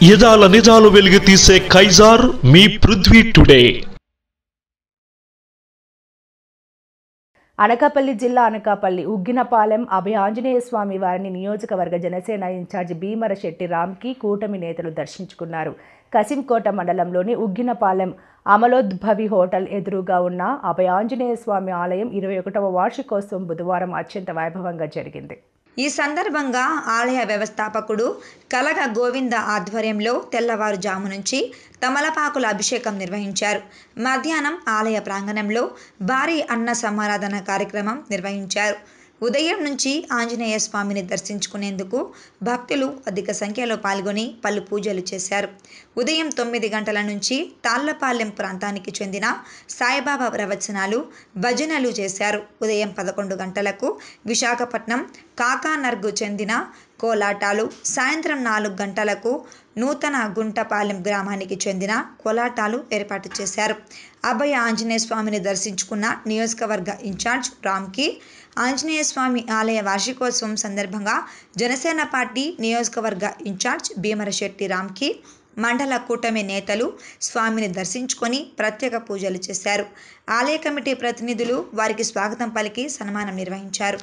యదాల నిజాలు వెలికి తీసే కైజార్ మీ పృథ్వీ టుడే. అనకాపల్లి జిల్లా అనకాపల్లి ఉగ్గినపాలెం అభయ ఆంజనేయ స్వామి వారిని నియోజకవర్గ జనసేన ఇన్ఛార్జి భీమరశెట్టి రామ్కి కూటమి నేతలు దర్శించుకున్నారు. కసింకోట మండలంలోని ఉగ్గినపాలెం అమలోద్భవి హోటల్ ఎదురుగా ఉన్న అభయ ఆంజనేయ స్వామి ఆలయం 21వ వార్షికోత్సవం బుధవారం అత్యంత వైభవంగా జరిగింది. ఈ సందర్భంగా ఆలయ వ్యవస్థాపకుడు కలగ గోవింద ఆధ్వర్యంలో తెల్లవారుజాము నుంచి తమలపాకుల అభిషేకం నిర్వహించారు. మధ్యాహ్నం ఆలయ ప్రాంగణంలో భారీ అన్న సమారాధన కార్యక్రమం నిర్వహించారు. ఉదయం నుంచి ఆంజనేయ స్వామిని దర్శించుకునేందుకు భక్తులు అధిక సంఖ్యలో పాల్గొని పలు పూజలు చేశారు. ఉదయం 9 గంటల నుంచి తాళ్లపాలెం ప్రాంతానికి చెందిన సాయిబాబా ప్రవచనాలు, భజనలు చేశారు. ఉదయం 11 గంటలకు విశాఖపట్నం కాకానర్కు చెందిన కోలాటాలు, సాయంత్రం 4 గంటలకు నూతన గుంటపాలెం గ్రామానికి చెందిన కోలాటాలు ఏర్పాటు చేశారు. అభయ ఆంజనేయ స్వామిని దర్శించుకున్న నియోజకవర్గ ఇన్ఛార్జ్ రామ్కి ఆంజనేయ స్వామి ఆలయ వార్షికోత్సవం సందర్భంగా జనసేన పార్టీ నియోజకవర్గ ఇన్ఛార్జ్ భీమరశెట్టి రామ్కి మండల కూటమి నేతలు స్వామిని దర్శించుకొని ప్రత్యేక పూజలు చేశారు. ఆలయ కమిటీ ప్రతినిధులు వారికి స్వాగతం పలికి సన్మానం నిర్వహించారు.